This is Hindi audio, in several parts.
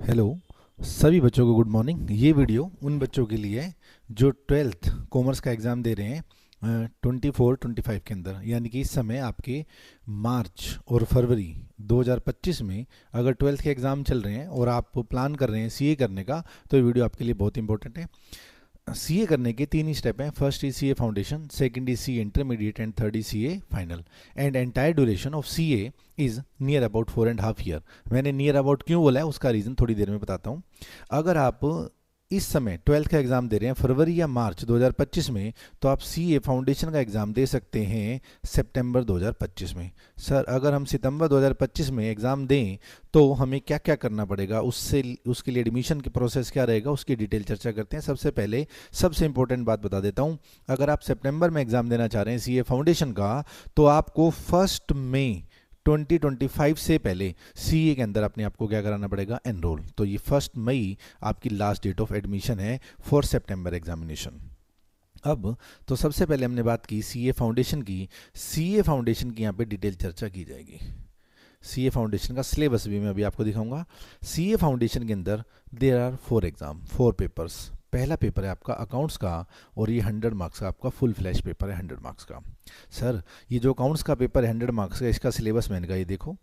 हेलो सभी बच्चों को गुड मॉर्निंग। ये वीडियो उन बच्चों के लिए है जो ट्वेल्थ कॉमर्स का एग्ज़ाम दे रहे हैं 24-25 के अंदर, यानी कि इस समय आपके मार्च और फरवरी 2025 में अगर ट्वेल्थ के एग्ज़ाम चल रहे हैं और आप प्लान कर रहे हैं सीए करने का, तो ये वीडियो आपके लिए बहुत इंपॉर्टेंट है। सीए करने के तीन ही स्टेप हैं। First is CA foundation, second is CA intermediate and third is CA final. And entire duration of CA is near about 4.5 year. मैंने नियर अबाउट क्यों बोला है उसका रीज़न थोड़ी देर में बताता हूँ। अगर आप इस समय ट्वेल्थ का एग्ज़ाम दे रहे हैं फरवरी या मार्च 2025 में, तो आप सीए फाउंडेशन का एग्ज़ाम दे सकते हैं सितंबर 2025 में। सर अगर हम सितंबर 2025 में एग्ज़ाम दें तो हमें क्या क्या करना पड़ेगा, उसके लिए एडमिशन की प्रोसेस क्या रहेगा, उसकी डिटेल चर्चा करते हैं। सबसे पहले सबसे इंपॉर्टेंट बात बता देता हूँ। अगर आप सितंबर में एग्ज़ाम देना चाह रहे हैं सीए फाउंडेशन का, तो आपको 1 मई 2025 से पहले सीए के अंदर अपने आप को क्या कराना पड़ेगा, एनरोल। तो ये 1 मई आपकी लास्ट डेट ऑफ एडमिशन है फॉर सितंबर एग्जामिनेशन। अब तो सबसे पहले हमने बात की सीए फाउंडेशन की। सीए फाउंडेशन की यहाँ पे डिटेल चर्चा की जाएगी। सीए फाउंडेशन का सिलेबस भी मैं अभी आपको दिखाऊंगा। सीए फाउंडेशन के अंदर देयर आर 4 एग्जाम, 4 पेपर्स। पहला पेपर है आपका अकाउंट्स का और ये 100 मार्क्स का आपका फुल फ्लैश पेपर है 100 मार्क्स का। सर ये जो अकाउंट्स का पेपर है 100 मार्क्स का, इसका सिलेबस मैंने कहा ये देखो।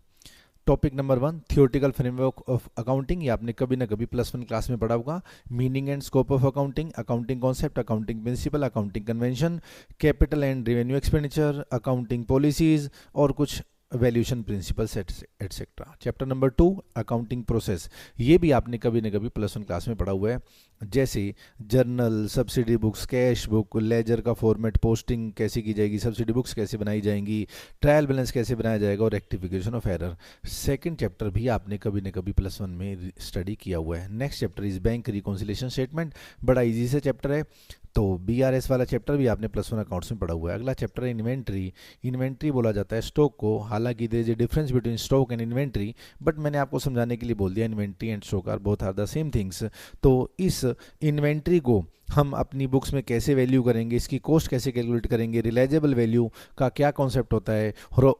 Topic number 1 theoretical framework of accounting, ये आपने कभी ना कभी +1 क्लास में पढ़ा होगा। Meaning and scope of accounting, accounting concept, accounting principle, accounting convention, capital and revenue expenditure, accounting policies और कुछ valuation principles etcetera. Chapter number 2 accounting process, ये भी आपने कभी ना कभी +1 क्लास में पढ़ा हुआ है। जैसे journal, subsidy books, cash book, ledger का फॉर्मेट, पोस्टिंग कैसे की जाएगी, सब्सिडी बुक्स कैसे बनाई जाएंगी, ट्रायल बैलेंस कैसे बनाया जाएगा और rectification of error. Second chapter भी आपने कभी ना कभी +1 में स्टडी किया हुआ है। Next chapter is bank reconciliation statement, बड़ा इजी से चैप्टर है। तो बीआरएस वाला चैप्टर भी आपने +1 अकाउंट्स में पढ़ा हुआ है। अगला चैप्टर है इन्वेंट्री। इन्वेंट्री बोला जाता है स्टॉक को, हालांकि there is a difference between stock and inventory, but मैंने आपको समझाने के लिए बोल दिया inventory and stock are both are the same things. तो इस इन्वेंट्री को हम अपनी बुक्स में कैसे वैल्यू करेंगे, इसकी कॉस्ट कैसे कैलकुलेट करेंगे, रिलाइजेबल वैल्यू का क्या कॉन्सेप्ट होता है,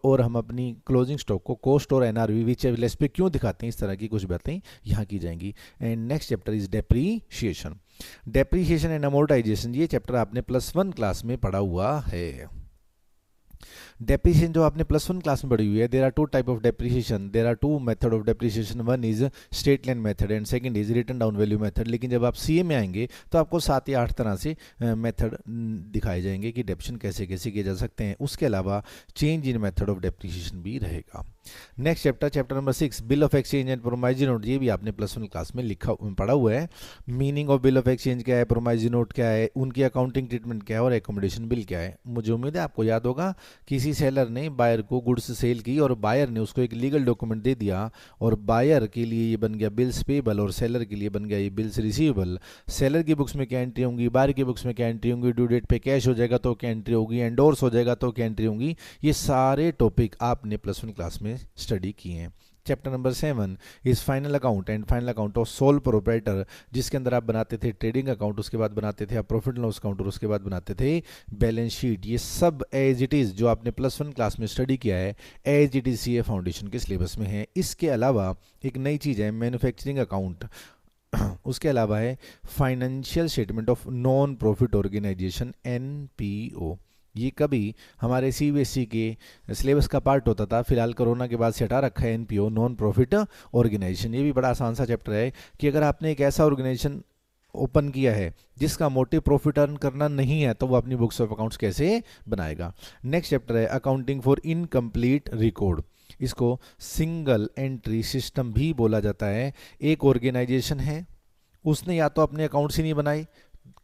और हम अपनी क्लोजिंग स्टॉक को कॉस्ट और एनआरवी विच लेस पे क्यों दिखाते हैं, इस तरह की कुछ बातें यहाँ की जाएंगी। And next chapter is depreciation. Depreciation and amortisation, ये चैप्टर आपने +1 क्लास में पढ़ा हुआ है। डेप्रीशिएशन जो आपने +1 क्लास में पढ़ी हुई है, there are 2 type of depreciation, there are 2 method of depreciation. One is straight line method and second is written down value method. लेकिन जब आप सीए में आएंगे तो आपको 7 या 8 तरह से मेथड दिखाए जाएंगे कि डेप्रीशिएशन कैसे कैसे किए जा सकते हैं। उसके अलावा change in method of depreciation भी रहेगा। Next chapter, chapter number 6 bill of exchange and promissory note, ये भी आपने +1 क्लास में पढ़ा हुआ है। Meaning of bill of exchange क्या है, प्रोमाइजी नोट क्या है, उनकी अकाउंटिंग ट्रीटमेंट क्या है और एकोमोडेशन बिल क्या है। मुझे उम्मीद है आपको याद होगा, किसी सेलर ने बायर को गुड्स सेल की और बायर ने उसको एक लीगल डॉक्यूमेंट दे दिया और बायर के लिए ये बन गया बिल्स पेबल और सेलर के लिए बन गया ये बिल्स रिसीवेबल। सेलर की बुक्स में क्या एंट्री होंगी, बायर की बुक्स में क्या एंट्री होंगी, ड्यू डेट पे कैश हो जाएगा तो क्या एंट्री होगी, एंडोर्स हो जाएगा तो क्या एंट्री होंगी। ये सारे टॉपिक आपने +1 क्लास में स्टडी किए हैं। Chapter number 7 is final account and final account of sole proprietor, जिसके अंदर आप बनाते थे ट्रेडिंग अकाउंट, उसके बाद बनाते थे आप प्रॉफिट एंड लॉस अकाउंट और उसके बाद बनाते थे बैलेंस शीट। ये सब एज इट इज़ जो आपने +1 क्लास में स्टडी किया है as it is CA foundation के सिलेबस में है। इसके अलावा एक नई चीज़ है मैन्युफैक्चरिंग अकाउंट, उसके अलावा है financial statement of non profit organisation NPO. ये कभी हमारे सीबीएसई के सिलेबस का पार्ट होता था, फिलहाल कोरोना के बाद से हटा रखा है एनपीओ, नॉन प्रॉफिट ऑर्गेनाइजेशन। ये भी बड़ा आसान सा चैप्टर है कि अगर आपने एक ऐसा ऑर्गेनाइजेशन ओपन किया है जिसका मोटिव प्रॉफिट अर्न करना नहीं है, तो वो अपनी बुक्स ऑफ अकाउंट्स कैसे बनाएगा। नेक्स्ट चैप्टर है अकाउंटिंग फॉर इनकम्प्लीट रिकॉर्ड, इसको सिंगल एंट्री सिस्टम भी बोला जाता है। एक ऑर्गेनाइजेशन है, उसने या तो अपने अकाउंट्स ही नहीं बनाए,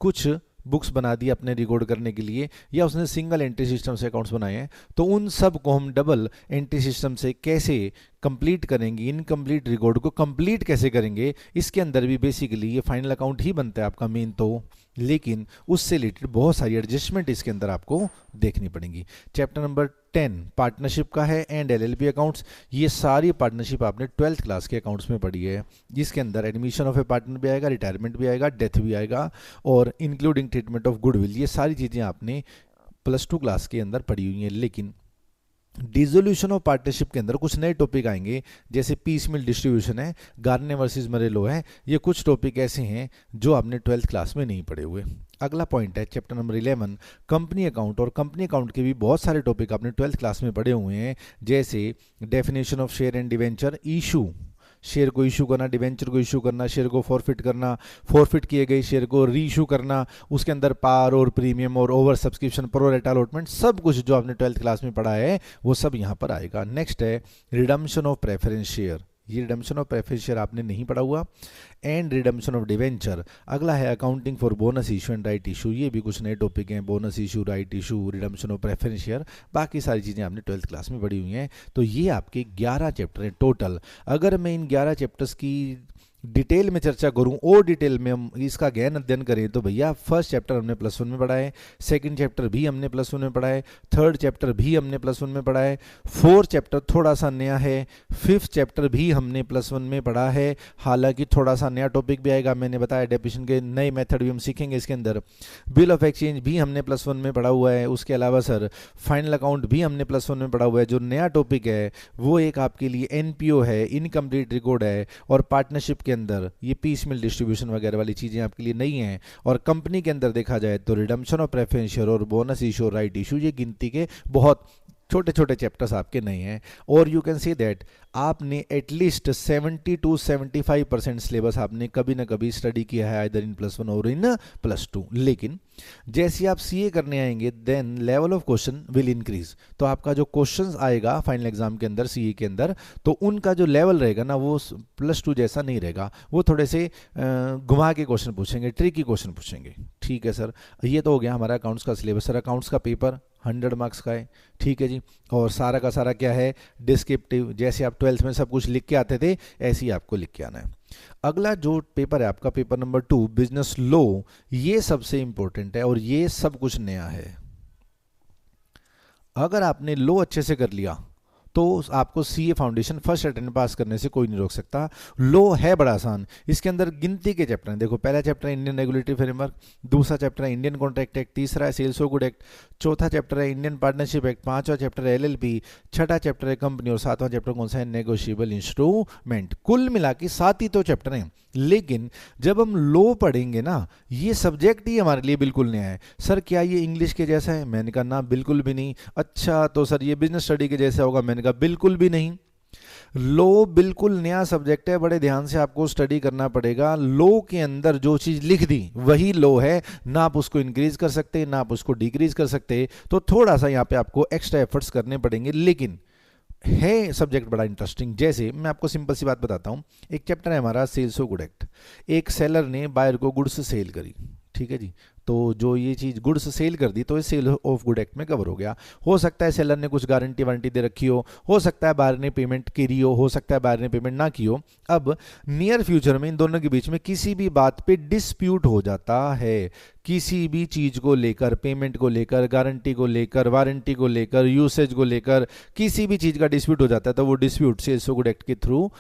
कुछ बुक्स बना दी अपने रिकॉर्ड करने के लिए, या उसने सिंगल एंट्री सिस्टम से अकाउंट्स बनाए हैं, तो उन सब को हम डबल एंट्री सिस्टम से कैसे कंप्लीट करेंगे, इनकम्प्लीट रिकॉर्ड को कंप्लीट कैसे करेंगे। इसके अंदर भी बेसिकली ये फाइनल अकाउंट ही बनता है आपका मेन, तो लेकिन उससे रिलेटेड बहुत सारी एडजस्टमेंट इसके अंदर आपको देखनी पड़ेंगी। चैप्टर नंबर 10 पार्टनरशिप का है एंड एलएलपी अकाउंट्स। ये सारी पार्टनरशिप आपने 12th क्लास के अकाउंट्स में पढ़ी है, जिसके अंदर एडमिशन ऑफ ए पार्टनर भी आएगा, रिटायरमेंट भी आएगा, डेथ भी आएगा और इंक्लूडिंग ट्रीटमेंट ऑफ गुडविल। ये सारी चीज़ें आपने +2 क्लास के अंदर पढ़ी हुई हैं। लेकिन डिसोल्यूशन ऑफ पार्टनरशिप के अंदर कुछ नए टॉपिक आएंगे, जैसे पीस मिल डिस्ट्रीब्यूशन है, गार्ने वर्सेस मरेलो है। ये कुछ टॉपिक ऐसे हैं जो आपने 12th क्लास में नहीं पढ़े हुए। अगला पॉइंट है चैप्टर नंबर 11 कंपनी अकाउंट, और कंपनी अकाउंट के भी बहुत सारे टॉपिक आपने 12th क्लास में पढ़े हुए हैं, जैसे definition of share and debenture, issue, share को इशू करना, डिवेंचर को इशू करना, शेयर को फॉरफिट करना, फॉरफिट किए गए शेयर को री इशू करना, उसके अंदर पार और प्रीमियम और ओवर सब्सक्रिप्शन, प्रो रेटा अलॉटमेंट, सब कुछ जो आपने 12th क्लास में पढ़ा है वो सब यहाँ पर आएगा। नेक्स्ट है रिडम्पशन ऑफ प्रेफरेंस शेयर, ये रिडम्पशन ऑफ प्रेफरेंस शेयर आपने नहीं पढ़ा हुआ, एंड रिडम्पशन ऑफ डिवेंचर। अगला है accounting for bonus issue and right issue, ये भी कुछ नए टॉपिक हैं, bonus issue, right issue, redemption of preference share, बाकी सारी चीज़ें आपने 12th क्लास में पढ़ी हुई हैं। तो ये आपके 11 चैप्टर हैं टोटल। अगर मैं इन 11 चैप्टर्स की डिटेल में चर्चा करूं और डिटेल में हम इसका गहन अध्ययन करें तो भैया फर्स्ट चैप्टर हमने +1 में पढ़ा है, सेकंड चैप्टर भी हमने +1 में पढ़ा है, थर्ड चैप्टर भी हमने +1 में पढ़ा है, फोर्थ चैप्टर थोड़ा सा नया है, फिफ्थ चैप्टर भी हमने +1 में पढ़ा है, हालांकि थोड़ा सा नया टॉपिक भी आएगा, मैंने बताया डेफिनेशन के नए मेथड भी हम सीखेंगे इसके अंदर। बिल ऑफ एक्सचेंज भी हमने +1 में पढ़ा हुआ है, उसके अलावा सर फाइनल अकाउंट भी हमने +1 में पढ़ा हुआ है। जो नया टॉपिक है वो एक आपके लिए NPO है, इनकम्प्लीट रिकॉर्ड है, और पार्टनरशिप के अंदर ये पीस मिल डिस्ट्रीब्यूशन वगैरह वाली चीज़ें आपके लिए नहीं हैं। और कंपनी के अंदर देखा जाए तो रिडम्पशन ऑफ प्रेफरेंस शेयर और बोनस इशू, राइट इशू, ये गिनती के बहुत छोटे छोटे चैप्टर्स आपके नहीं हैं। और यू कैन सी दैट आपने एटलीस्ट 70 to 75% सिलेबस आपने कभी ना कभी स्टडी किया है, आइदर इन +1 और इन +2। लेकिन जैसे आप CA करने आएंगे then level of question will increase, तो आपका जो क्वेश्चंस आएगा फाइनल एग्जाम के अंदर CA के अंदर, तो उनका जो लेवल रहेगा ना वो +2 जैसा नहीं रहेगा, वो थोड़े से घुमा के क्वेश्चन पूछेंगे, ट्रिकी क्वेश्चन पूछेंगे। ठीक है सर, ये तो हो गया हमारा अकाउंट्स का सिलेबस। सर अकाउंट्स का पेपर 100 मार्क्स का है, ठीक है जी, और सारा का सारा क्या है डिस्क्रिप्टिव, जैसे आप 12th में सब कुछ लिख के आते थे ऐसे ही आपको लिख के आना है। अगला जो पेपर है आपका पेपर नंबर 2 बिजनेस लॉ, ये सबसे इंपॉर्टेंट है और ये सब कुछ नया है। अगर आपने लॉ अच्छे से कर लिया तो आपको CA फाउंडेशन फर्स्ट अटेम्प्ट पास करने से कोई नहीं रोक सकता। लॉ है बड़ा आसान, इसके अंदर गिनती के चैप्टर हैं। देखो पहला चैप्टर है इंडियन रेगुलेटरी फ्रेमवर्क, दूसरा चैप्टर है इंडियन कॉन्ट्रैक्ट एक्ट, तीसरा है सेल्स ऑफ गुड एक्ट, चौथा चैप्टर है इंडियन पार्टनरशिप एक्ट, पांचवा चैप्टर है LLP, छठा चैप्टर है कंपनी, और सातवां चैप्टर कौन सा है नेगोशिएबल इंस्ट्रूमेंट। कुल मिला के 7 ही तो चैप्टर हैं। लेकिन जब हम लॉ पढ़ेंगे ना, ये सब्जेक्ट ही हमारे लिए बिल्कुल नया है। सर क्या ये इंग्लिश के जैसा है? मैंने कहा ना बिल्कुल भी नहीं। अच्छा तो सर ये बिजनेस स्टडी के जैसा होगा? मैंने कहा बिल्कुल भी नहीं। लॉ बिल्कुल नया सब्जेक्ट है, बड़े ध्यान से आपको स्टडी करना पड़ेगा। लॉ के अंदर जो चीज़ लिख दी वही लॉ है, ना आप उसको इंक्रीज कर सकते ना आप उसको डिक्रीज कर सकते, तो थोड़ा सा यहाँ पे आपको एक्स्ट्रा एफर्ट्स करने पड़ेंगे। लेकिन है सब्जेक्ट बड़ा इंटरेस्टिंग। जैसे मैं आपको सिंपल सी बात बताता हूँ, एक चैप्टर है हमारा सेल्स ऑफ गुड एक्ट। एक सेलर ने बायर को गुड्स सेल करी, ठीक है जी, तो जो ये चीज़ गुड्स सेल कर दी तो ये सेल ऑफ गुड एक्ट में कवर हो गया। हो सकता है सेलर ने कुछ गारंटी वारंटी दे रखी हो सकता है बायर ने पेमेंट करी हो सकता है बायर ने पेमेंट ना की हो। अब नियर फ्यूचर में इन दोनों के बीच में किसी भी बात पे डिस्प्यूट हो जाता है, किसी भी चीज़ को लेकर, पेमेंट को लेकर, गारंटी को लेकर, वारंटी को लेकर, यूसेज को लेकर, किसी भी चीज़ का डिस्प्यूट हो जाता है तो वो dispute sales of good act के थ्रू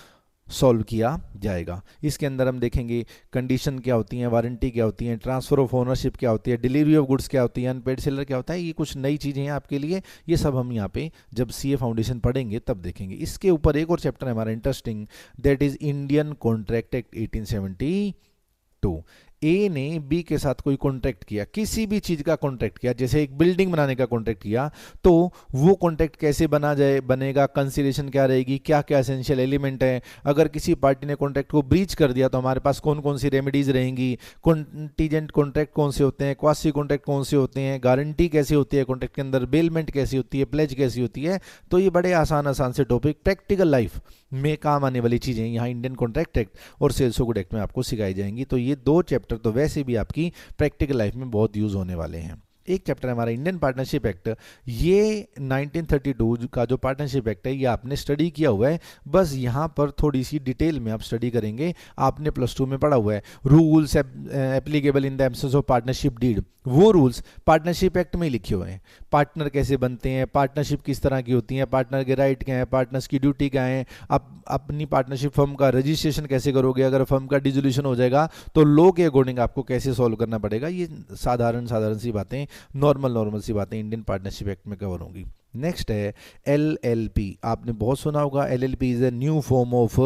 सॉल्व किया जाएगा। इसके अंदर हम देखेंगे कंडीशन क्या होती हैं, वारंटी क्या होती है, ट्रांसफर ऑफ ओनरशिप क्या होती है, डिलीवरी ऑफ गुड्स क्या होती है, अनपेड सेलर क्या होता है। ये कुछ नई चीज़ें हैं आपके लिए, ये सब हम यहाँ पे जब CA फाउंडेशन पढ़ेंगे तब देखेंगे। इसके ऊपर एक और चैप्टर है हमारा interesting, that is Indian contract act 1872। ए ने बी के साथ कोई कॉन्ट्रैक्ट किया, किसी भी चीज का कॉन्ट्रैक्ट किया, जैसे एक बिल्डिंग बनाने का कॉन्ट्रैक्ट किया, तो वो कॉन्ट्रैक्ट कैसे बनेगा, कंसीडरेशन क्या रहेगी, क्या क्या एसेंशियल एलिमेंट है। अगर किसी पार्टी ने कॉन्ट्रैक्ट को ब्रीच कर दिया तो हमारे पास कौन कौन सी रेमेडीज रहेंगी, कॉन्टीजेंट कॉन्ट्रैक्ट कौन से होते हैं, क्वासी कॉन्ट्रैक्ट कौन से होते हैं, गारंटी कैसी होती है कॉन्ट्रैक्ट के अंदर, बेलमेंट कैसी होती है, प्लेज कैसी होती है। तो ये बड़े आसान से टॉपिक प्रैक्टिकल लाइफ में काम आने वाली चीजें यहाँ इंडियन कॉन्ट्रैक्ट एक्ट और सेल्स ऑफ गुड एक्ट में आपको सिखाई जाएंगी। तो ये दो चैप्टर तो वैसे भी आपकी प्रैक्टिकल लाइफ में बहुत यूज होने वाले हैं। एक चैप्टर है हमारा इंडियन पार्टनरशिप एक्ट, ये 1932 का जो पार्टनरशिप एक्ट है ये आपने स्टडी किया हुआ है, बस यहाँ पर थोड़ी सी डिटेल में आप स्टडी करेंगे। आपने +2 में पढ़ा हुआ है rules applicable in the absence of partnership deed, वो रूल्स पार्टनरशिप एक्ट में ही लिखे हुए हैं। पार्टनर कैसे बनते हैं, पार्टनरशिप किस तरह की होती है, पार्टनर के राइट क्या है, पार्टनर्स की ड्यूटी क्या है, आप अपनी पार्टनरशिप फर्म का रजिस्ट्रेशन कैसे करोगे, अगर फर्म का डिसोल्यूशन हो जाएगा तो लॉ के अकॉर्डिंग आपको कैसे सॉल्व करना पड़ेगा। ये साधारण सी बातें नॉर्मल नॉर्मल सी बातें इंडियन पार्टनरशिप एक्ट में कवर होंगी। नेक्स्ट है LLP। आपने बहुत सुना होगा, LLP is a new form of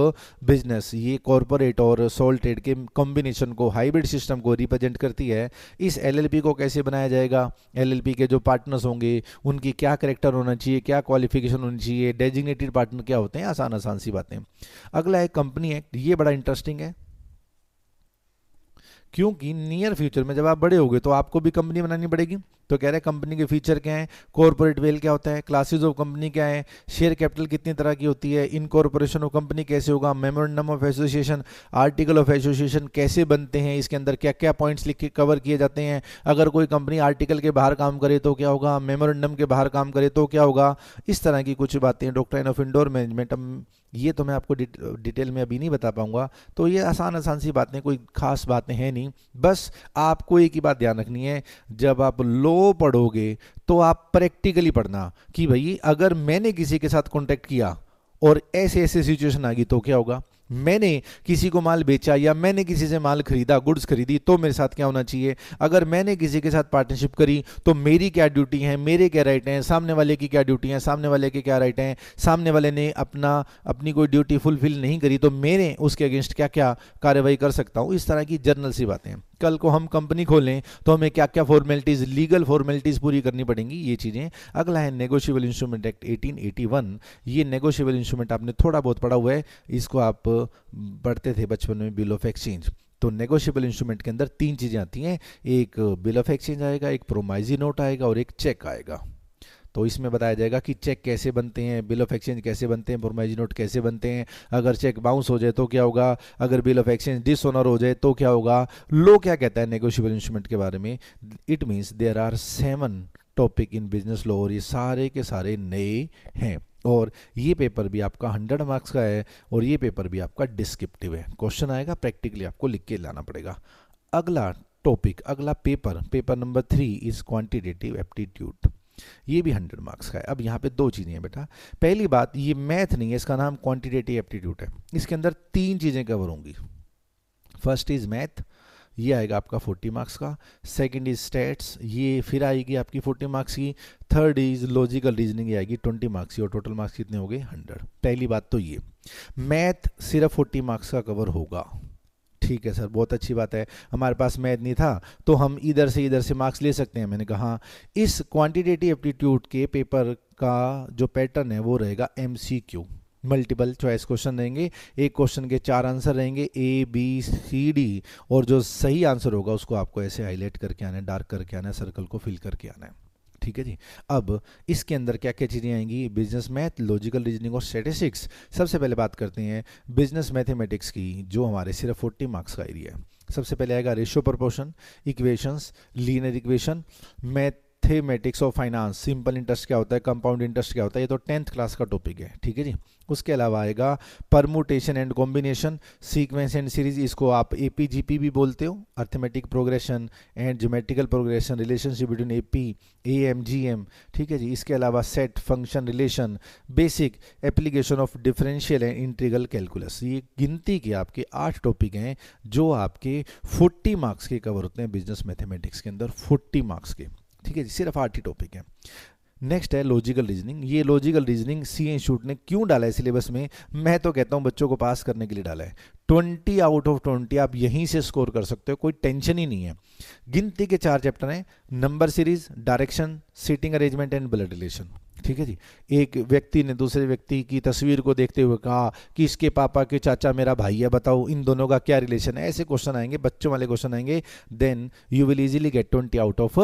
business. ये कॉरपोरेट और सोल ट्रेड के कॉम्बिनेशन को, हाइब्रिड सिस्टम को रिप्रेजेंट करती है। इस LLP को कैसे बनाया जाएगा, LLP के जो पार्टनर्स होंगे उनकी क्या करेक्टर होना चाहिए, क्या क्वालिफिकेशन होनी चाहिए, डेजिग्नेटेड पार्टनर क्या होते हैं, आसान आसान सी बातें। अगला है कंपनी एक्ट। ये बड़ा इंटरेस्टिंग है क्योंकि नियर फ्यूचर में जब आप बड़े होगे तो आपको भी कंपनी बनानी पड़ेगी। तो कह रहे हैं कंपनी के फीचर क्या हैं, कॉर्पोरेट वेल क्या होता है, क्लासेस ऑफ कंपनी क्या है, शेयर कैपिटल कितनी तरह की होती है, इनकॉर्पोरेशन ऑफ कंपनी कैसे होगा, memorandum of association, article of association कैसे बनते हैं, इसके अंदर क्या क्या पॉइंट्स लिख के कवर किए जाते हैं, अगर कोई कंपनी आर्टिकल के बाहर काम करे तो क्या होगा, मेमोरेंडम के बाहर काम करे तो क्या होगा, इस तरह की कुछ बातें। डॉक्ट्राइन ऑफ इंडोर मैनेजमेंट, ये तो मैं आपको डिटेल में अभी नहीं बता पाऊंगा। तो ये आसान आसान सी बातें, कोई खास बातें हैं नहीं। बस आपको एक ही बात ध्यान रखनी है, जब आप लॉ पढ़ोगे तो आप प्रैक्टिकली पढ़ना कि भाई अगर मैंने किसी के साथ कांटेक्ट किया और ऐसे ऐसे सिचुएशन आ गई तो क्या होगा, मैंने किसी को माल बेचा या मैंने किसी से माल खरीदा, गुड्स खरीदी, तो मेरे साथ क्या होना चाहिए, अगर मैंने किसी के साथ पार्टनरशिप करी तो मेरी क्या ड्यूटी है, मेरे क्या राइट हैं, सामने वाले की क्या ड्यूटी है, सामने वाले के क्या राइट हैं, सामने वाले ने अपनी कोई ड्यूटी फुलफिल नहीं करी तो मेरे उसके अगेंस्ट क्या क्या कार्रवाई कर सकता हूँ। इस तरह की जर्नल सी बातें। कल को हम कंपनी खोलें तो हमें क्या क्या फॉर्मेलिटीज़, लीगल फॉर्मेलिटीज़ पूरी करनी पड़ेंगी, ये चीज़ें। अगला है नेगोशिएबल इंस्ट्रूमेंट एक्ट 1881। ये नेगोशिएबल इंस्ट्रूमेंट आपने थोड़ा बहुत पढ़ा हुआ है, इसको आप पढ़ते थे बचपन में, बिल ऑफ एक्सचेंज। तो नेगोशिएबल इंस्ट्रूमेंट के अंदर तीन चीज़ें आती हैं, एक बिल ऑफ एक्सचेंज आएगा, एक प्रोमाइजी नोट आएगा और एक चेक आएगा। तो इसमें बताया जाएगा कि चेक कैसे बनते हैं, बिल ऑफ एक्सचेंज कैसे बनते हैं, प्रोमाइजी नोट कैसे बनते हैं, अगर चेक बाउंस हो जाए तो क्या होगा, अगर बिल ऑफ एक्सचेंज डिसऑनर हो जाए तो क्या होगा, लो क्या कहता है नेगोशिएबल इंस्ट्रूमेंट के बारे में। It means there are 7 topic in business law और ये सारे के सारे नए हैं। और ये पेपर भी आपका 100 मार्क्स का है और ये पेपर भी आपका डिस्क्रिप्टिव है। क्वेश्चन आएगा, प्रैक्टिकली आपको लिख के लाना पड़ेगा। अगला टॉपिक, अगला paper number 3 is quantitative aptitude. ये भी 100 मार्क्स का है। अब यहाँ पे दो चीज़ें हैं बेटा। पहली बात, ये मैथ नहीं है, इसका नाम क्वांटिटेटिव एप्टीट्यूड है। इसके अंदर 3 चीज़ें कवर होंगी। फर्स्ट इज मैथ, ये आएगा आपका 40 मार्क्स का। सेकंड इज स्टैट्स, ये फिर आएगी आपकी 40 मार्क्स की। थर्ड इज लॉजिकल रीजनिंग, ये आएगी 20 मार्क्स की। और टोटल मार्क्स कितने हो गए, 100। पहली बात तो ये, मैथ सिर्फ 40 मार्क्स का कवर होगा। ठीक है सर, बहुत अच्छी बात है, हमारे पास मैथ नहीं था तो हम इधर से मार्क्स ले सकते हैं। मैंने कहा इस क्वांटिटेटिव एप्टीट्यूड के पेपर का जो पैटर्न है वो रहेगा MCQ, मल्टीपल चॉइस क्वेश्चन रहेंगे। एक क्वेश्चन के 4 आंसर रहेंगे, ABCD, और जो सही आंसर होगा उसको आपको ऐसे हाईलाइट करके आना है, डार्क करके आना है, सर्कल को फिल करके आना है। ठीक है जी। अब इसके अंदर क्या क्या चीज़ें आएंगी, बिजनेस मैथ, लॉजिकल रीजनिंग और स्टैटिस्टिक्स। सबसे पहले बात करते हैं बिजनेस मैथमेटिक्स की, जो हमारे सिर्फ 40 मार्क्स का एरिया है। सबसे पहले आएगा ratio proportion, equations, linear equation, mathematics of finance, simple interest क्या होता है, कंपाउंड इंटरेस्ट क्या होता है, ये तो 10th क्लास का टॉपिक है। ठीक है जी। उसके अलावा आएगा permutation and combination, sequence and series, इसको आप APGP भी बोलते हो, arithmetic progression and geometrical progression, relationship between AP, AM, GM। ठीक है जी। इसके अलावा set, function, relation, basic application of differential and integral calculus. ये गिनती के आपके 8 टॉपिक हैं जो आपके 40 मार्क्स के कवर होते हैं बिजनेस मैथमेटिक्स के अंदर, 40 मार्क्स के। ठीक है जी, सिर्फ 8 ही टॉपिक हैं। नेक्स्ट है लॉजिकल रीजनिंग। ये लॉजिकल रीजनिंग CA इंस्टीट्यूट ने क्यों डाला है सिलेबस में, मैं तो कहता हूँ बच्चों को पास करने के लिए डाला है। 20 आउट ऑफ 20 आप यहीं से स्कोर कर सकते हो, कोई टेंशन ही नहीं है। गिनती के 4 चैप्टर हैं, number series, direction, seating arrangement and blood relation. ठीक है जी। एक व्यक्ति ने दूसरे व्यक्ति की तस्वीर को देखते हुए कहा कि इसके पापा के चाचा मेरा भाई है, बताओ इन दोनों का क्या रिलेशन है। ऐसे क्वेश्चन आएंगे, बच्चों वाले क्वेश्चन आएंगे, then you will easily get 20 out of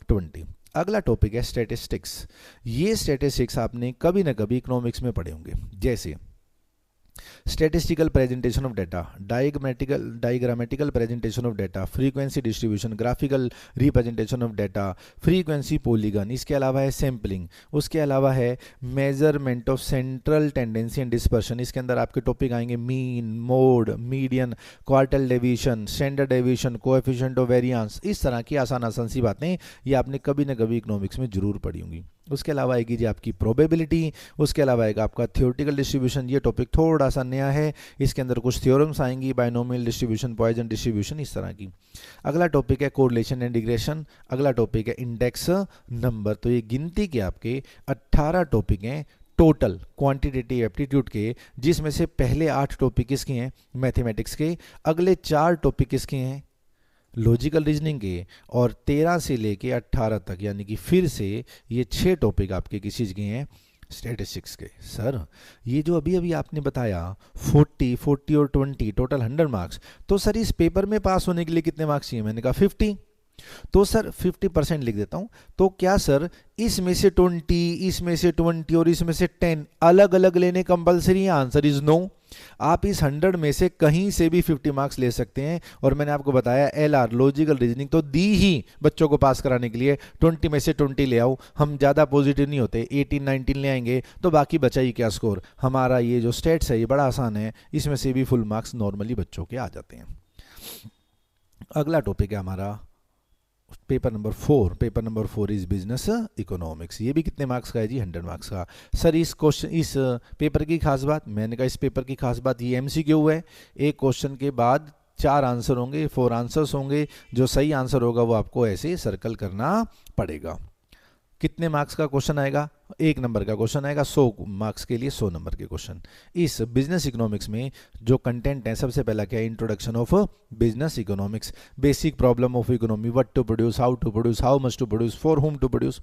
20। अगला टॉपिक है स्टैटिस्टिक्स। ये स्टैटिस्टिक्स आपने कभी ना कभी इकोनॉमिक्स में पढ़े होंगे, जैसे statistical presentation of data, diagrammatical presentation of data, frequency distribution, graphical representation of data, frequency polygon. इसके अलावा है सैम्पलिंग, उसके अलावा है measurement of central tendency and dispersion. इसके अंदर आपके टॉपिक आएंगे mean, mode, median, quartile deviation, standard deviation, coefficient of variance. इस तरह की आसान सी बातें ये आपने कभी ना कभी इकोनॉमिक्स में जरूर पढ़ी होंगी। उसके अलावा आएगी जी आपकी प्रोबेबिलिटी, उसके अलावा आएगा आपका थ्योरेटिकल डिस्ट्रीब्यूशन। ये टॉपिक थोड़ा सा नया है, इसके अंदर कुछ थ्योरम्स आएंगी, बायनोमियल डिस्ट्रीब्यूशन, पॉइजन डिस्ट्रीब्यूशन, इस तरह की। अगला टॉपिक है कोरिलेशन एंड रिग्रेशन, अगला टॉपिक है इंडेक्स नंबर। तो ये गिनती के आपके 18 टॉपिक हैं टोटल क्वांटिटेटिव एप्टीट्यूड के, जिसमें से पहले 8 टॉपिक किसके हैं, मैथमेटिक्स के, अगले 4 टॉपिक किसके हैं, लॉजिकल रीजनिंग के, और 13 से लेके 18 तक यानी कि फिर से ये 6 टॉपिक आपके किस चीज़ के हैं, स्टैटिस्टिक्स के। सर ये जो अभी अभी आपने बताया 40 और 20 टोटल 100 मार्क्स, तो सर इस पेपर में पास होने के लिए कितने मार्क्स चाहिए, मैंने कहा 50। तो सर 50% लिख देता हूं। तो क्या सर इसमें से 20, इसमें से 20 और इसमें से 10 अलग अलग लेने कंपलसरी है? Answer is no. आप इस 100 में से कहीं से भी 50 मार्क्स ले सकते हैं। और मैंने आपको बताया LR लॉजिकल रीजनिंग तो दी ही बच्चों को पास कराने के लिए, 20 में से 20 ले आओ। हम ज़्यादा पॉजिटिव नहीं होते, 18-19 ले आएंगे तो बाकी बचा ही क्या स्कोर। हमारा ये जो स्टेट्स है ये बड़ा आसान है, इसमें से भी फुल मार्क्स नॉर्मली बच्चों के आ जाते हैं। अगला टॉपिक है हमारा paper number 4। Paper number 4 is business economics. ये भी कितने मार्क्स का है जी, 100 मार्क्स का। सर इस क्वेश्चन, इस पेपर की खास बात, मैंने कहा इस पेपर की खास बात ये MCQ है। एक क्वेश्चन के बाद 4 आंसर होंगे, 4 आंसर्स होंगे। जो सही आंसर होगा वो आपको ऐसे सर्कल करना पड़ेगा। कितने मार्क्स का क्वेश्चन आएगा, 1 नंबर का क्वेश्चन आएगा। 100 मार्क्स के लिए 100 नंबर के क्वेश्चन। इस बिजनेस इकोनॉमिक्स में जो कंटेंट है, सबसे पहला क्या है, introduction of business economics, basic problem of economy, what to produce, how to produce, how much to produce, for whom to produce.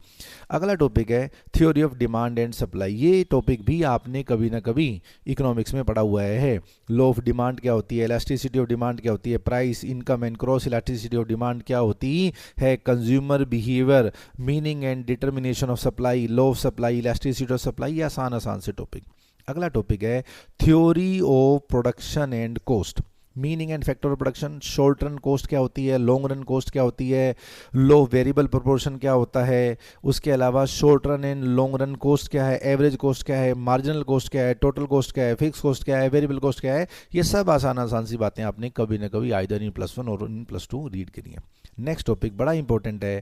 अगला टॉपिक है theory of demand and supply. ये टॉपिक भी आपने कभी ना कभी इकोनॉमिक्स में पढ़ा हुआ है। लॉ ऑफ डिमांड क्या होती है, इलास्टिसिटी ऑफ डिमांड क्या होती है, price, income and cross elasticity of demand क्या होती है, consumer behaviour, meaning and determination of supply, law of supply, elasticity of supply. ये आसान आसान से टॉपिक। अगला टॉपिक है theory of production and cost, meaning and factor of production, short run cost क्या होती है, लॉन्ग रन कॉस्ट क्या होती है, लो वेरिएबल प्रोपोर्शन क्या होता है, उसके अलावा short run and long run cost क्या है, एवरेज कॉस्ट क्या है, मार्जिनल कॉस्ट क्या है, टोटल कॉस्ट क्या है, फिक्स कॉस्ट क्या है, वेरिएबल कॉस्ट क्या है। ये सब आसान आसान सी बातें आपने कभी ना कभी आइदर इन +1 और इन +2 रीड करी है। नेक्स्ट टॉपिक बड़ा इंपॉर्टेंट है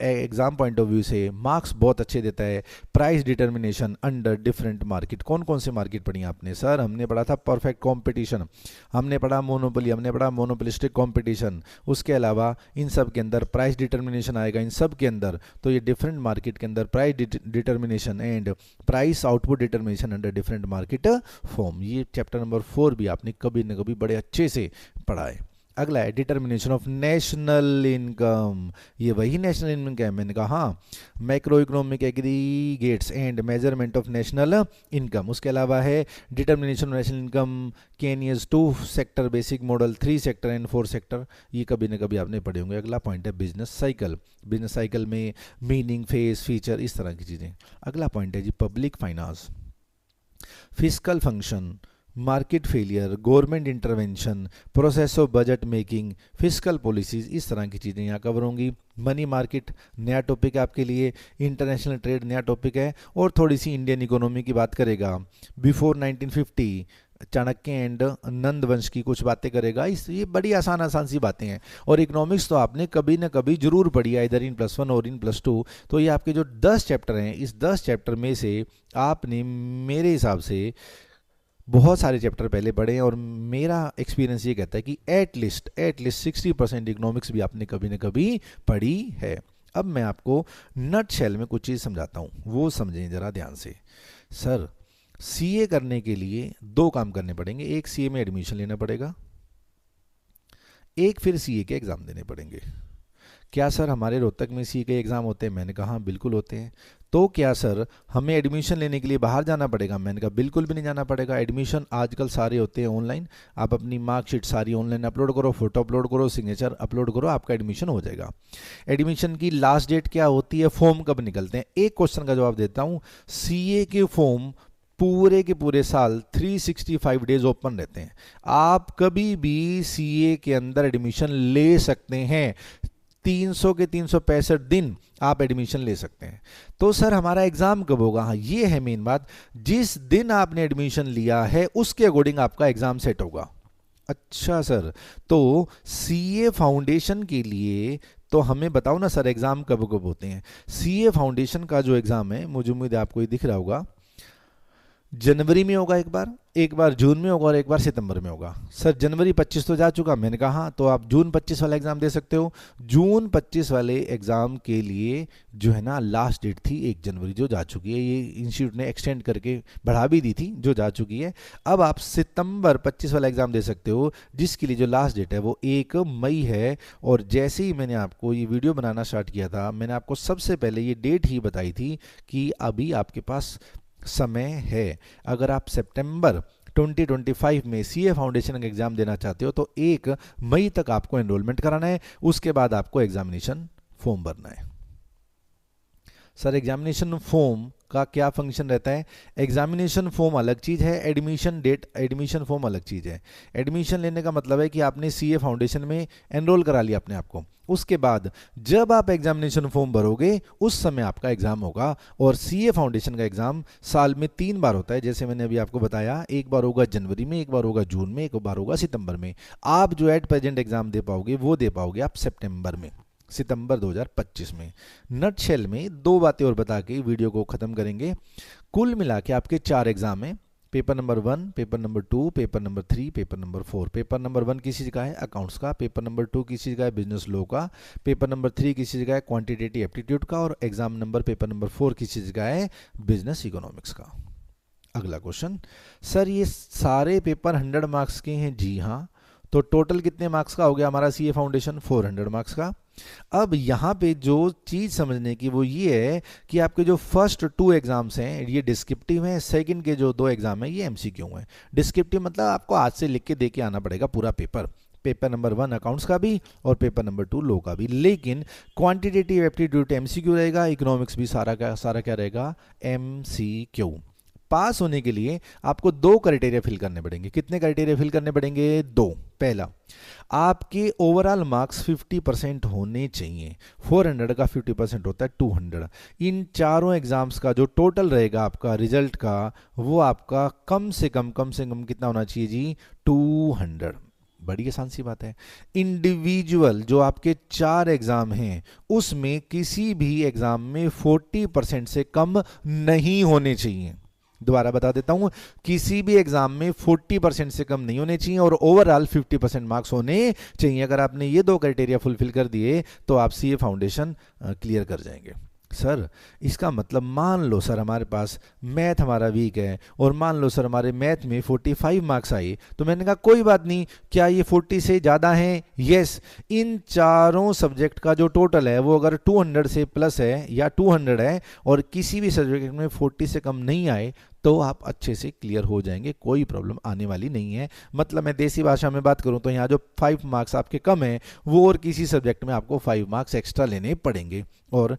एग्जाम पॉइंट ऑफ व्यू से, मार्क्स बहुत अच्छे देता है, price determination under different market. कौन कौन से मार्केट पढ़ी आपने? सर हमने पढ़ा था परफेक्ट कंपटीशन, हमने पढ़ा मोनोपोली, हमने पढ़ा मोनोपोलिस्टिक कंपटीशन। उसके अलावा इन सब के अंदर प्राइस डिटर्मिनेशन आएगा इन सब के अंदर। तो ये डिफरेंट मार्केट के अंदर price determination and price output determination under different market form, ये चैप्टर नंबर 4 भी आपने कभी न कभी बड़े अच्छे से पढ़ा है। अगला है डिटर्मिनेशन ऑफ नेशनल इनकम। ये वही नेशनल इनकम है, मैंने कहा हाँ, macro economic aggregates and measurement of national income. उसके अलावा है determination of national income can use 2 sector basic model, 3 sector and 4 sector. ये कभी ना कभी आपने पढ़े होंगे। अगला पॉइंट है बिजनेस साइकिल, बिजनेस साइकिल में मीनिंग, फेस, फीचर, इस तरह की चीज़ें। अगला पॉइंट है जी public finance, fiscal function, market failure, government intervention, process of budget making, fiscal policies, इस तरह की चीज़ें यहाँ कवर होंगी। मनी मार्केट नया टॉपिक है आपके लिए, इंटरनेशनल ट्रेड नया टॉपिक है, और थोड़ी सी इंडियन इकोनॉमी की बात करेगा। बिफोर 1950 चाणक्य एंड नंद वंश की कुछ बातें करेगा। इस ये बड़ी आसान आसान सी बातें हैं। और इकोनॉमिक्स तो आपने कभी ना कभी जरूर पढ़ी है, इधर इन +1 और इन +2। तो ये आपके जो 10 चैप्टर हैं, इस 10 चैप्टर में से आपने मेरे हिसाब से बहुत सारे चैप्टर पहले पढ़े हैं। और मेरा एक्सपीरियंस ये कहता है कि एटलीस्ट 60% इकोनॉमिक्स भी आपने कभी ना कभी पढ़ी है। अब मैं आपको नट शेल में कुछ चीज़ समझाता हूँ, वो समझें ज़रा ध्यान से। सर CA करने के लिए 2 काम करने पड़ेंगे। एक CA में एडमिशन लेना पड़ेगा, एक फिर CA के एग्ज़ाम देने पड़ेंगे। क्या सर हमारे रोहतक में CA के एग्ज़ाम होते हैं? मैंने कहा हाँ बिल्कुल होते हैं। तो क्या सर हमें एडमिशन लेने के लिए बाहर जाना पड़ेगा? मैंने कहा बिल्कुल भी नहीं जाना पड़ेगा। एडमिशन आजकल सारे होते हैं ऑनलाइन। आप अपनी मार्कशीट सारी ऑनलाइन अपलोड करो, फोटो अपलोड करो, सिग्नेचर अपलोड करो, आपका एडमिशन हो जाएगा। एडमिशन की लास्ट डेट क्या होती है, फॉर्म कब निकलते हैं? एक क्वेश्चन का जवाब देता हूँ। CA के फॉर्म पूरे के पूरे साल 365 डेज ओपन रहते हैं। आप कभी भी CA के अंदर एडमिशन ले सकते हैं। 300 के 365 दिन आप एडमिशन ले सकते हैं। तो सर हमारा एग्जाम कब होगा? हाँ ये है मेन बात, जिस दिन आपने एडमिशन लिया है उसके अकॉर्डिंग आपका एग्जाम सेट होगा। अच्छा सर, तो CA फाउंडेशन के लिए तो हमें बताओ ना सर एग्जाम कब कब होते हैं? CA फाउंडेशन का जो एग्जाम है, मुझे उम्मीद है आपको ये दिख रहा होगा, जनवरी में होगा एक बार, एक बार जून में होगा और एक बार सितंबर में होगा। सर जनवरी 25 तो जा चुका, मैंने कहा हाँ, तो आप जून 25 वाला एग्ज़ाम दे सकते हो। जून 25 वाले एग्ज़ाम के लिए जो है ना लास्ट डेट थी 1 जनवरी, जो जा चुकी है, ये इंस्टीट्यूट ने एक्सटेंड करके बढ़ा भी दी थी, जो जा चुकी है। अब आप सितंबर 25 वाला एग्ज़ाम दे सकते हो, जिसके लिए जो लास्ट डेट है वो 1 मई है। और जैसे ही मैंने आपको ये वीडियो बनाना स्टार्ट किया था, मैंने आपको सबसे पहले ये डेट ही बताई थी कि अभी आपके पास समय है। अगर आप सितंबर 2025 में सीए फाउंडेशन का एग्ज़ाम देना चाहते हो तो 1 मई तक आपको एनरोलमेंट कराना है, उसके बाद आपको एग्जामिनेशन फॉर्म भरना है। सर एग्जामिनेशन फॉर्म का क्या फंक्शन रहता है? एग्जामिनेशन फॉर्म अलग चीज़ है, एडमिशन फॉर्म अलग चीज़ है। एडमिशन लेने का मतलब है कि आपने सीए फाउंडेशन में एनरोल करा लिया अपने आप को, उसके बाद जब आप एग्जामिनेशन फॉर्म भरोगे उस समय आपका एग्ज़ाम होगा। और सीए फाउंडेशन का एग्ज़ाम साल में 3 बार होता है, जैसे मैंने अभी आपको बताया, एक बार होगा जनवरी में, एक बार होगा जून में, एक बार होगा सितंबर में। आप जो एट प्रेजेंट एग्ज़ाम दे पाओगे वो दे पाओगे आप सितंबर में, सितंबर 2025 में। नटशेल में 2 बातें और बता के वीडियो को ख़त्म करेंगे। कुल मिला के आपके 4 एग्ज़ाम हैं, paper number 1, paper number 2, paper number 3, paper number 4। Paper number 1 किसी चीज़ का है? अकाउंट्स का। पेपर नंबर 2 किसी चीज़ का है? बिजनेस लॉ का। पेपर नंबर 3 किसी चीज़ का है? क्वांटिटेटिव एप्टीट्यूड का। और एग्जाम नंबर पेपर नंबर 4 किसी चीज़ का है? बिजनेस इकोनॉमिक्स का। अगला क्वेश्चन, सर ये सारे पेपर 100 मार्क्स के हैं? जी हाँ। तो टोटल कितने मार्क्स का हो गया हमारा सीए फाउंडेशन? 400 मार्क्स का। अब यहाँ पे जो चीज़ समझने की वो ये है कि आपके जो फर्स्ट 2 एग्जाम्स हैं ये डिस्क्रिप्टिव हैं, सेकंड के जो 2 एग्जाम हैं ये एमसीक्यू हैं। डिस्क्रिप्टिव मतलब आपको आज से लिख के दे के आना पड़ेगा पूरा पेपर, पेपर नंबर 1 अकाउंट्स का भी और पेपर नंबर 2 लॉ का भी। लेकिन क्वांटिटेटिव एप्टीट्यूड एमसीक्यू रहेगा, इकोनॉमिक्स भी सारा क्या रहेगा? एमसीक्यू। पास होने के लिए आपको 2 क्राइटेरिया फिल करने पड़ेंगे। कितने क्राइटेरिया फिल करने पड़ेंगे? 2। पहला, आपके ओवरऑल मार्क्स 50% होने चाहिए। 400 का 50% होता है 200। इन चारों एग्जाम्स का जो टोटल रहेगा आपका रिजल्ट का, वो आपका कम से कम कितना होना चाहिए जी? 200। बड़ी आसान सी बात है। इंडिविजुअल जो आपके 4 एग्जाम हैं उसमें किसी भी एग्जाम में 40% से कम नहीं होने चाहिए। दोबारा बता देता हूं, किसी भी एग्जाम में 40% से कम नहीं होने चाहिए और ओवरऑल 50% मार्क्स होने चाहिए। अगर आपने ये 2 क्राइटेरिया फुलफिल कर दिए तो आप सीए फाउंडेशन क्लियर कर जाएंगे। सर इसका मतलब मान लो सर हमारे पास मैथ हमारा वीक है और मान लो सर हमारे मैथ में 45 मार्क्स आए, तो मैंने कहा कोई बात नहीं, क्या ये 40 से ज़्यादा हैं? यस। इन चारों सब्जेक्ट का जो टोटल है वो अगर 200 से प्लस है या 200 है और किसी भी सब्जेक्ट में 40 से कम नहीं आए तो आप अच्छे से क्लियर हो जाएंगे, कोई प्रॉब्लम आने वाली नहीं है। मतलब मैं देसी भाषा में बात करूं तो यहाँ जो 5 मार्क्स आपके कम हैं वो और किसी सब्जेक्ट में आपको 5 मार्क्स एक्स्ट्रा लेने पड़ेंगे। और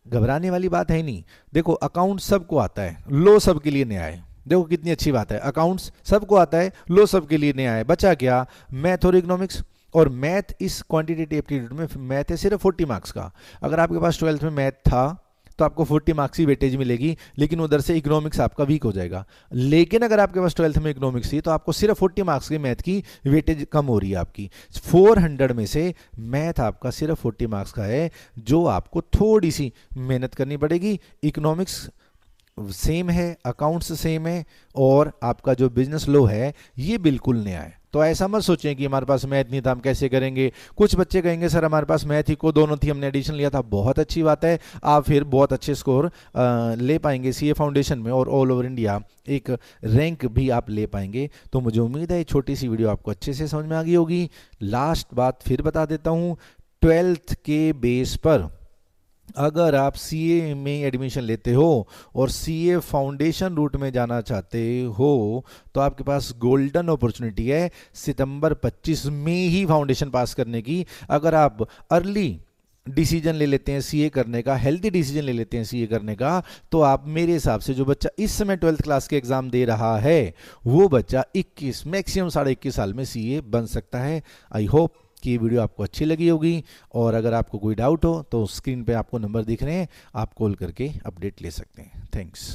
घबराने वाली बात है नहीं। देखो अकाउंट सबको आता है, लो सबके लिए नया है। देखो कितनी अच्छी बात है, अकाउंट्स सबको आता है, लो सबके लिए नया है। बचा क्या? मैथ और इकोनॉमिक्स। और मैथ इस क्वांटिटेटिव एप्टीट्यूड में मैथ है सिर्फ 40 मार्क्स का। अगर आपके पास 12th में मैथ था तो आपको 40 मार्क्स की वेटेज मिलेगी, लेकिन उधर से इकोनॉमिक्स आपका वीक हो जाएगा। लेकिन अगर आपके पास 12th में इकोनॉमिक्स थी तो आपको सिर्फ 40 मार्क्स की मैथ की वेटेज कम हो रही है आपकी। 400 में से मैथ आपका सिर्फ 40 मार्क्स का है, जो आपको थोड़ी सी मेहनत करनी पड़ेगी। इकोनॉमिक्स सेम है, अकाउंट्स सेम है और आपका जो बिजनेस लॉ है ये बिल्कुल नया है। तो ऐसा मत सोचें कि हमारे पास मैथ नहीं था हम कैसे करेंगे। कुछ बच्चे कहेंगे सर हमारे पास मैथ ही को दोनों थी, हमने एडिशन लिया था। बहुत अच्छी बात है, आप फिर बहुत अच्छे स्कोर ले पाएंगे सीए फाउंडेशन में और ऑल ओवर इंडिया एक रैंक भी आप ले पाएंगे। तो मुझे उम्मीद है ये छोटी सी वीडियो आपको अच्छे से समझ में आ गई होगी। लास्ट बात फिर बता देता हूँ, 12th के बेस पर अगर आप सीए में एडमिशन लेते हो और सीए फाउंडेशन रूट में जाना चाहते हो तो आपके पास गोल्डन अपॉर्चुनिटी है सितंबर 25 में ही फाउंडेशन पास करने की। अगर आप अर्ली डिसीजन ले लेते हैं सीए करने का, हेल्दी डिसीजन ले लेते हैं सीए करने का, तो आप मेरे हिसाब से जो बच्चा इस समय 12th क्लास के एग्जाम दे रहा है वो बच्चा 21 मैक्सिमम 21.5 साल में सीए बन सकता है। आई होप कि ये वीडियो आपको अच्छी लगी होगी और अगर आपको कोई डाउट हो तो स्क्रीन पे आपको नंबर दिख रहे हैं, आप कॉल करके अपडेट ले सकते हैं। थैंक्स।